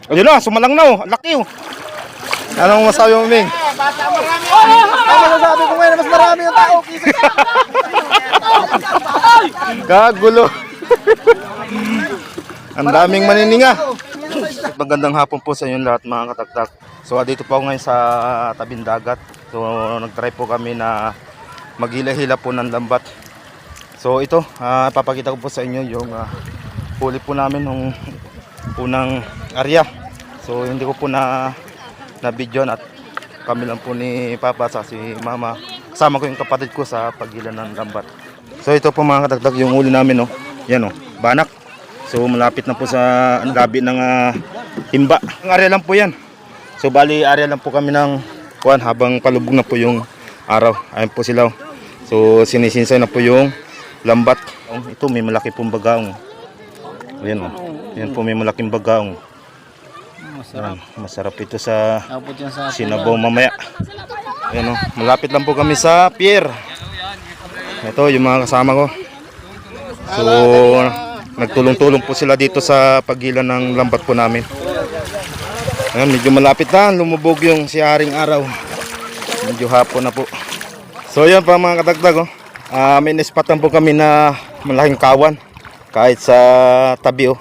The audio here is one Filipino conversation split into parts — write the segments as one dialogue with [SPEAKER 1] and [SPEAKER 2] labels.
[SPEAKER 1] Ayun na, sumalang na oh. Laki oh. Anong masabi mo, Ming?
[SPEAKER 2] Bata marami. Ang masasabi ko ngayon, mas marami yung tao.
[SPEAKER 1] Kagulo. Ang daming manininga. Magandang hapon po sa inyo lahat mga kataktak. So dito po ako ngayon sa tabing dagat. So nagtry po kami na maghila-hila po ng lambat. So ito, papakita ko po sa inyo yung huli po namin ng unang area. So hindi ko po na video at kami lang po ni Papa sa si Mama. Kasama ko yung kapatid ko sa paghila ng lambat. So ito po mga kataktak yung huli namin oh. Yan oh, banak. So malapit na po sa labi ng timba. Ang area lang po yan. So bali area lang po kami ng kuan habang palubog na po yung araw. Ayun po sila. So sinisinsay na po yung lambat. Ito may malaki pong bagaong. Ayan oh. Yan po may malaking bagaong. Masarap ito sa sinabaw mamaya. Ayan oh. Malapit lang po kami sa pier. Ito yung mga kasama ko. So nagtulong-tulong po sila dito sa paghila ng lambat po namin. Ayan, medyo malapit na, lumubog yung si Haring Araw. Medyo hapon na po. So yan pa mga katagdag oh. May nispatan po kami na malaking kawan kahit sa tabi oh.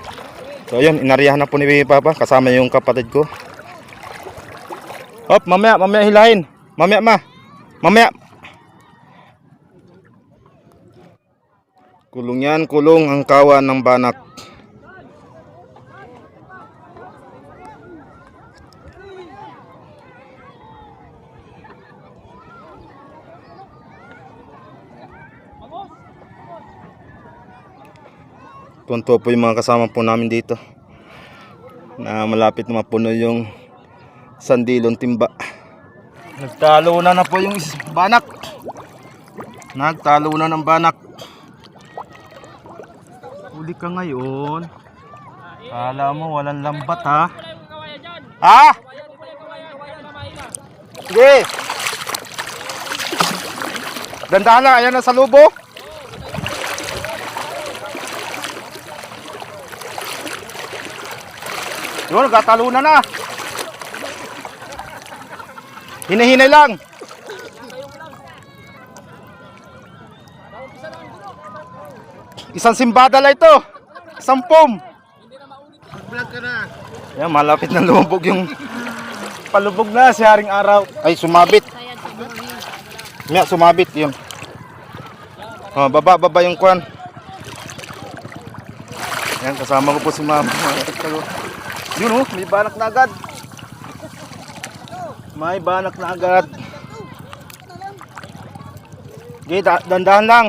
[SPEAKER 1] So yun, inariyahan na po ni Papa kasama yung kapatid ko. Hop, mamaya hilahin. Mamaya. Kulong yan, kulong ang kawan ng banak. Tunto po yung mga kasama po namin dito na malapit na mapuno yung sandilong timba. Nagtalo na po yung banak. Nagtalo na ng banak. Huli ka ngayon. Kala mo walang lambat ha? Ha? Sige. Dandahan lang, ayan na sa lubo. Yun, nagkatalunan na. Hinahinay lang. Isang simbada lang ito. Isang pom.
[SPEAKER 2] Vlog ka na.
[SPEAKER 1] Yan, malapit na lumubog yung palubog na si Haring Araw. Ay, sumabit. Yan, sumabit. Yun. Oh, baba yung kwan. Yan, kasama ko po si Mama. Yun oh, may banak na agad. May banak na agad. Okay, dandahan lang.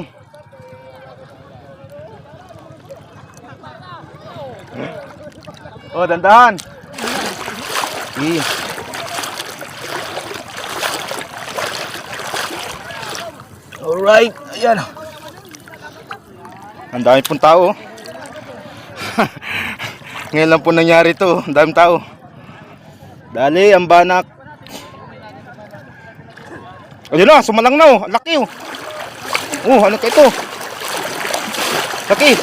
[SPEAKER 1] Oh, dandahan. Okay. Alright, ayan. Ang dami pong tao. Ngayon lang po nangyari ito. Ang daming tao. Dali, ang banak. Ayun na, sumalang na oh. Laki oh. Oh, ano ka ito? Laki.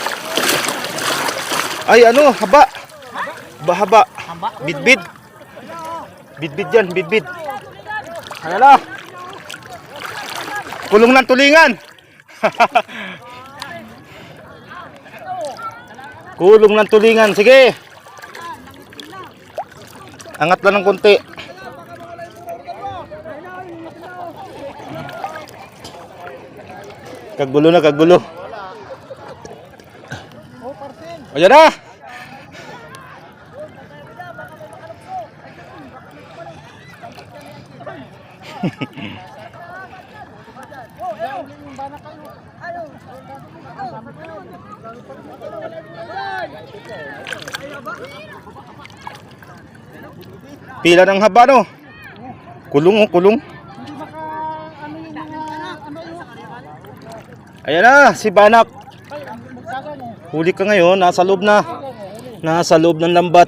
[SPEAKER 1] Ay, ano, haba. Haba. Bidbid. Bidbid yan, bidbid. Ayan na. Kulong ng tulingan. Kulong ng tulingan. Sige. Angat lang ng konti. Kagulo na, kagulo. Ayan na. Pila ng haba no. Kulong oh, kulong. Ayan na, si banak. Huli ka ngayon, nasa loob na. Nasa loob ng lambat.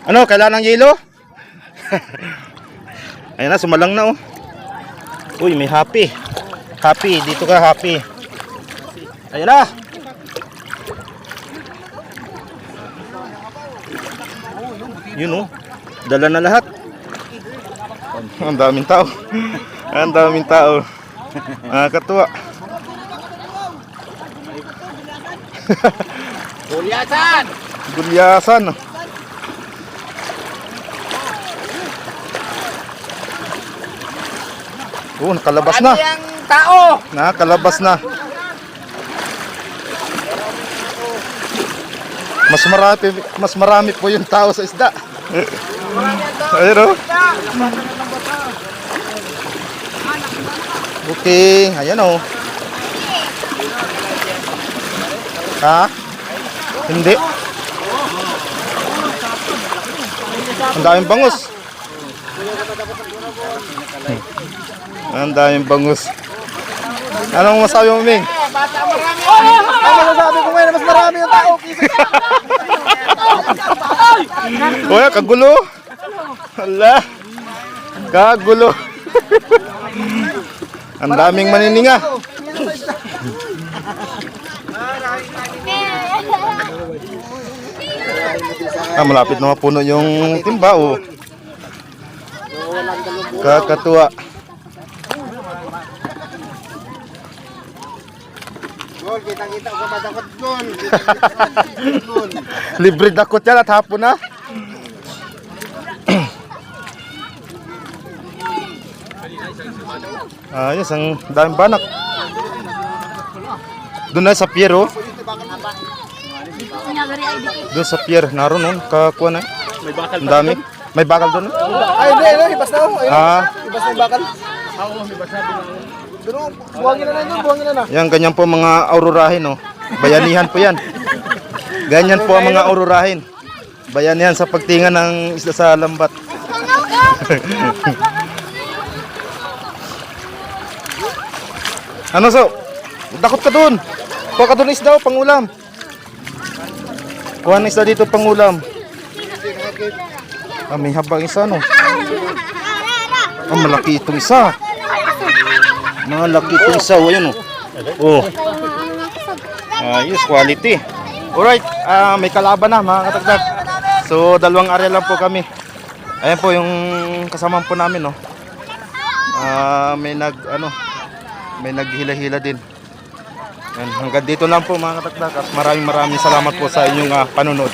[SPEAKER 1] Ano, kailangan ng yelo? Ayun na, sumalang na oh. Uy, may happy. Happy, dito ka happy. Ayun na. Yun oh. Dala na lahat. Ang daming tao. Ang daming tao. Nakakatuwa.
[SPEAKER 2] Gulyasan!
[SPEAKER 1] Gulyasan. Oh, nakalabas na.
[SPEAKER 2] Ang tao!
[SPEAKER 1] Nakalabas na. Mas marami po yung tao sa isda. Ayun oh. Okay, ayan oh. Ha? Hindi. Ang daming bangus. Ang daming bangus. Anong masabi mo, Ming?
[SPEAKER 2] Ang masasabi ko ngayon, mas marami yung tao.
[SPEAKER 1] Kuya, kagulo. Hala. Kagulo. Ang daming manininga. Malapit na mapuno yung timba oh. Kakatuwa.
[SPEAKER 2] Gol, kitang-kita ko madakot gol.
[SPEAKER 1] Libre dakot yan at hapon na. Ayos, ang daming banak. Doon na sa pier oh. Doon sa pier, naroon oh. Kakuha na. Ang dami. May bakal doon.
[SPEAKER 2] Ay, hindi, ibas na oh.
[SPEAKER 1] Ah,
[SPEAKER 2] Ibas na yung bakal. Doon, buhangin na na, buhangin na na.
[SPEAKER 1] yan, ganyan po mga aururahin oh. Bayanihan po yan. Ganyan po ang mga aururahin. Bayanihan sa pagtingan ng isla sa lambat. Ano so? Dakot ka doon. Kuha ka doon isda oh, pangulam. Kuha ng isda dito pangulam. Ah, may habang isa no. Ah, malaki itong isa. Malaki itong isa. O, yun oh. Oh. Ayos, quality. Alright, may kalaban na mga katagdag. So, dalawang area lang po kami. Ayan po yung kasama po namin no. May naghila-hila din. Yan, hanggang dito lang po mga katagdag at maraming salamat po sa inyong panunod.